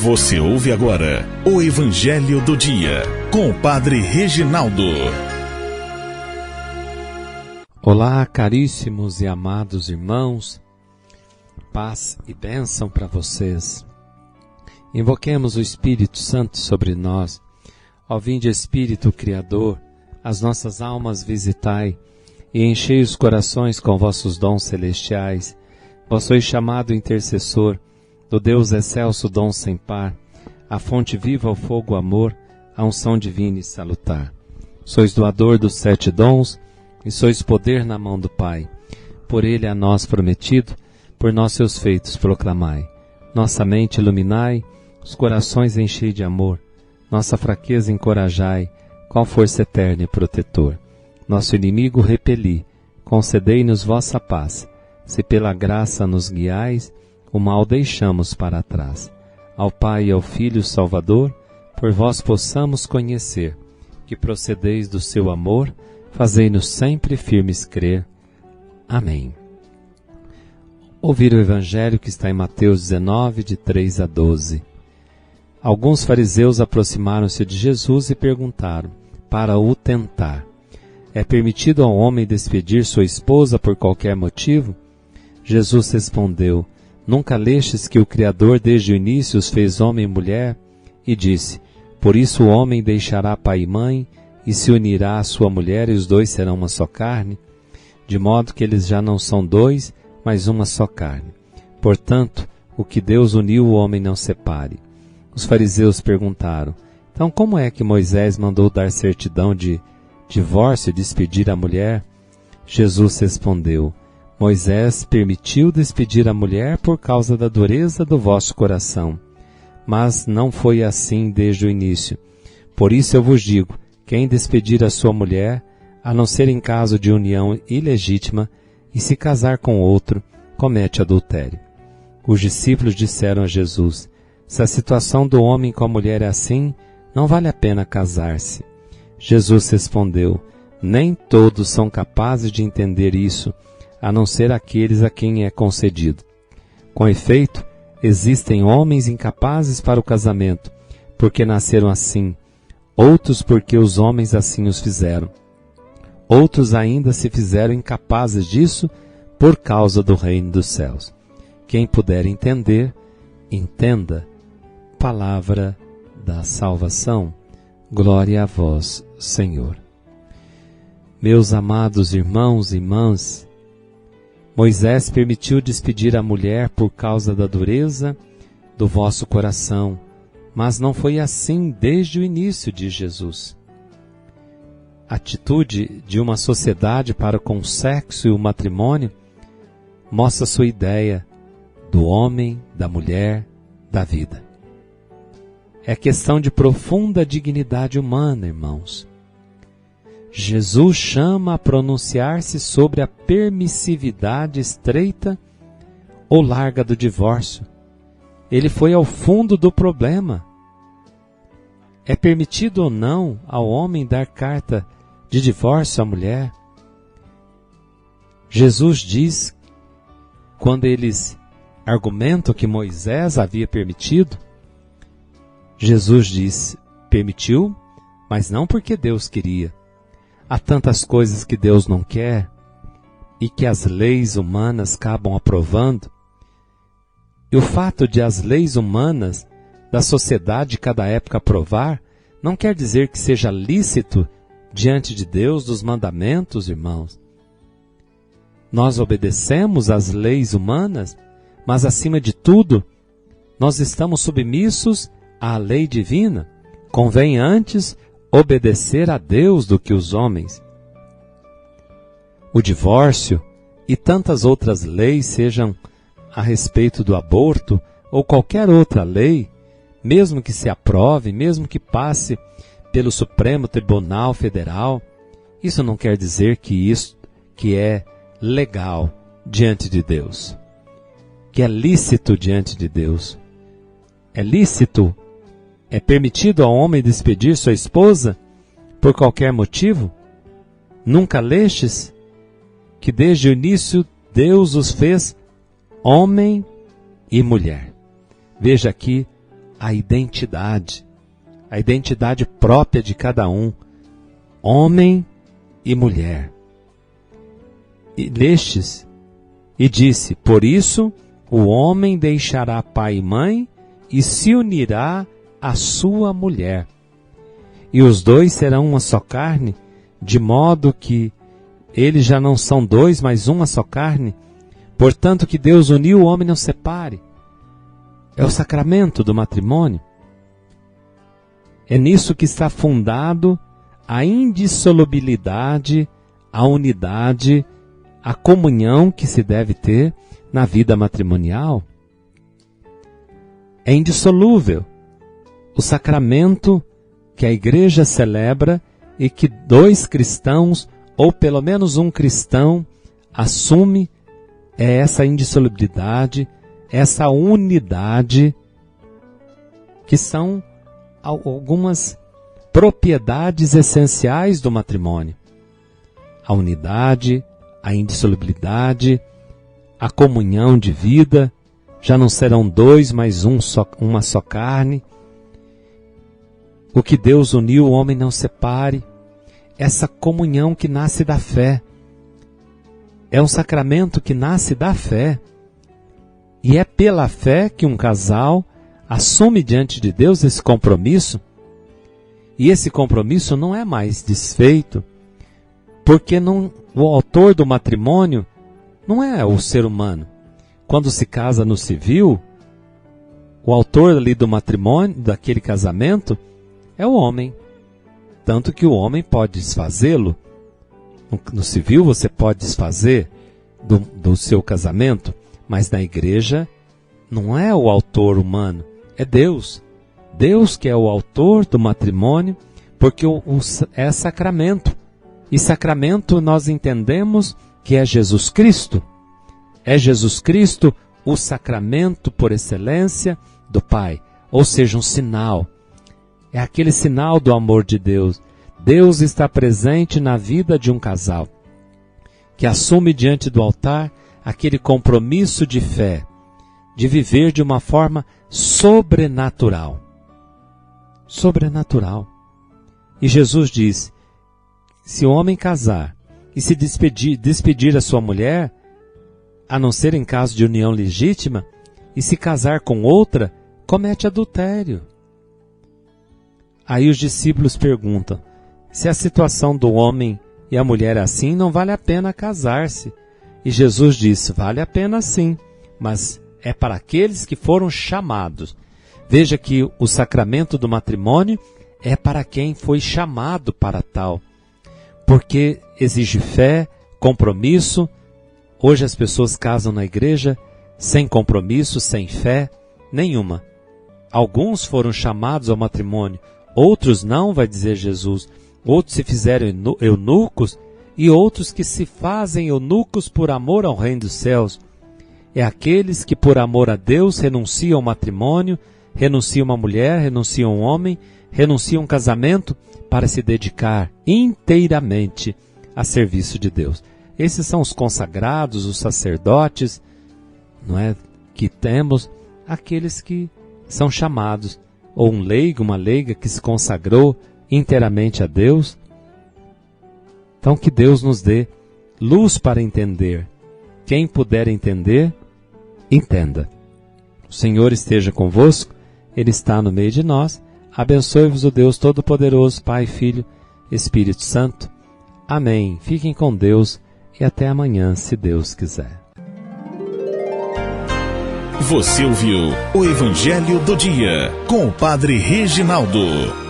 Você ouve agora o Evangelho do Dia, com o Padre Reginaldo. Olá, caríssimos e amados irmãos, paz e bênção para vocês. Invoquemos o Espírito Santo sobre nós. Ó vinde Espírito Criador, as nossas almas visitai, e enchei os corações com vossos dons celestiais. Vós sois chamado intercessor, do Deus excelso dom sem par, a fonte viva, o fogo, o amor, a unção divina e salutar. Sois doador dos 7 dons, e sois poder na mão do Pai. Por ele a nós prometido, por nós seus feitos proclamai. Nossa mente iluminai, os corações enchei de amor, nossa fraqueza encorajai, com força eterna e protetor. Nosso inimigo repeli, concedei-nos vossa paz, se pela graça nos guiais, o mal deixamos para trás. Ao Pai e ao Filho Salvador, por vós possamos conhecer, que procedeis do seu amor, fazei-nos sempre firmes crer. Amém. Ouvir o Evangelho que está em Mateus 19, de 3 a 12. Alguns fariseus aproximaram-se de Jesus e perguntaram, para o tentar: é permitido ao homem despedir sua esposa por qualquer motivo? Jesus respondeu: nunca lestes que o Criador desde o início os fez homem e mulher? E disse: por isso o homem deixará pai e mãe, e se unirá à sua mulher, e os dois serão uma só carne, de modo que eles já não são dois, mas uma só carne. Portanto, o que Deus uniu, o homem não separe. Os fariseus perguntaram: então como é que Moisés mandou dar certidão de divórcio e despedir a mulher? Jesus respondeu: Moisés permitiu despedir a mulher por causa da dureza do vosso coração, mas não foi assim desde o início. Por isso eu vos digo, quem despedir a sua mulher, a não ser em caso de união ilegítima, e se casar com outro, comete adultério. Os discípulos disseram a Jesus: se a situação do homem com a mulher é assim, não vale a pena casar-se. Jesus respondeu: nem todos são capazes de entender isso, a não ser aqueles a quem é concedido. Com efeito, existem homens incapazes para o casamento, porque nasceram assim, outros porque os homens assim os fizeram. Outros ainda se fizeram incapazes disso por causa do reino dos céus. Quem puder entender, entenda. Palavra da salvação. Glória a vós, Senhor. Meus amados irmãos e irmãs, Moisés permitiu despedir a mulher por causa da dureza do vosso coração, mas não foi assim desde o início, diz Jesus. A atitude de uma sociedade para com o sexo e o matrimônio mostra sua ideia do homem, da mulher, da vida. É questão de profunda dignidade humana, irmãos. Jesus chama a pronunciar-se sobre a permissividade estreita ou larga do divórcio. Ele foi ao fundo do problema. É permitido ou não ao homem dar carta de divórcio à mulher? Jesus diz, quando eles argumentam que Moisés havia permitido, Jesus diz: permitiu, mas não porque Deus queria. Há tantas coisas que Deus não quer e que as leis humanas acabam aprovando. E o fato de as leis humanas da sociedade de cada época aprovar não quer dizer que seja lícito diante de Deus dos mandamentos, irmãos. Nós obedecemos às leis humanas, mas acima de tudo, nós estamos submissos à lei divina. Convém antes obedecer a Deus do que os homens. O divórcio e tantas outras leis, sejam a respeito do aborto ou qualquer outra lei, mesmo que se aprove, mesmo que passe pelo Supremo Tribunal Federal, isso não quer dizer que isso que é legal diante de Deus, que é lícito diante de Deus. É lícito, é permitido ao homem despedir sua esposa por qualquer motivo? Nunca lestes que desde o início Deus os fez homem e mulher? Veja aqui a identidade própria de cada um, homem e mulher. E disse, por isso o homem deixará pai e mãe e se unirá à sua mulher. E os dois serão uma só carne, de modo que eles já não são dois, mas uma só carne. Portanto, que Deus uniu, o homem não separe. É o sacramento do matrimônio. É nisso que está fundado a indissolubilidade, a unidade, a comunhão que se deve ter na vida matrimonial. É indissolúvel o sacramento que a Igreja celebra e que dois cristãos, ou pelo menos um cristão, assume essa indissolubilidade, essa unidade, que são algumas propriedades essenciais do matrimônio. A unidade, a indissolubilidade, a comunhão de vida, já não serão dois, mas uma só carne. O que Deus uniu, o homem não separe. Essa comunhão que nasce da fé. É um sacramento que nasce da fé. E é pela fé que um casal assume diante de Deus esse compromisso. E esse compromisso não é mais desfeito, porque o autor do matrimônio não é o ser humano. Quando se casa no civil, o autor ali do matrimônio, daquele casamento, é o homem. Tanto que o homem pode desfazê-lo. No civil você pode desfazer do seu casamento, mas na igreja não é o autor humano, é Deus. Deus que é o autor do matrimônio, porque é sacramento. E sacramento nós entendemos que é Jesus Cristo. É Jesus Cristo o sacramento por excelência do Pai, ou seja, um sinal. É aquele sinal do amor de Deus. Deus está presente na vida de um casal, que assume diante do altar aquele compromisso de fé, de viver de uma forma sobrenatural. Sobrenatural. E Jesus diz, se o homem casar e se despedir a sua mulher, a não ser em caso de união legítima, e se casar com outra, comete adultério. Aí os discípulos perguntam, se a situação do homem e a mulher é assim, não vale a pena casar-se. E Jesus disse, vale a pena sim, mas é para aqueles que foram chamados. Veja que o sacramento do matrimônio é para quem foi chamado para tal, porque exige fé, compromisso. Hoje as pessoas casam na igreja sem compromisso, sem fé nenhuma. Alguns foram chamados ao matrimônio, outros não, vai dizer Jesus. Outros se fizeram eunucos e outros que se fazem eunucos por amor ao reino dos céus. É aqueles que por amor a Deus renunciam ao matrimônio, renunciam a mulher, renunciam ao homem, renunciam ao casamento para se dedicar inteiramente a serviço de Deus. Esses são os consagrados, os sacerdotes, não é, que temos, aqueles que são chamados, ou um leigo, uma leiga que se consagrou inteiramente a Deus. Então que Deus nos dê luz para entender. Quem puder entender, entenda. O Senhor esteja convosco, Ele está no meio de nós. Abençoe-vos o Deus Todo-Poderoso, Pai, Filho, Espírito Santo. Amém. Fiquem com Deus e até amanhã, se Deus quiser. Você ouviu o Evangelho do Dia com o Padre Reginaldo.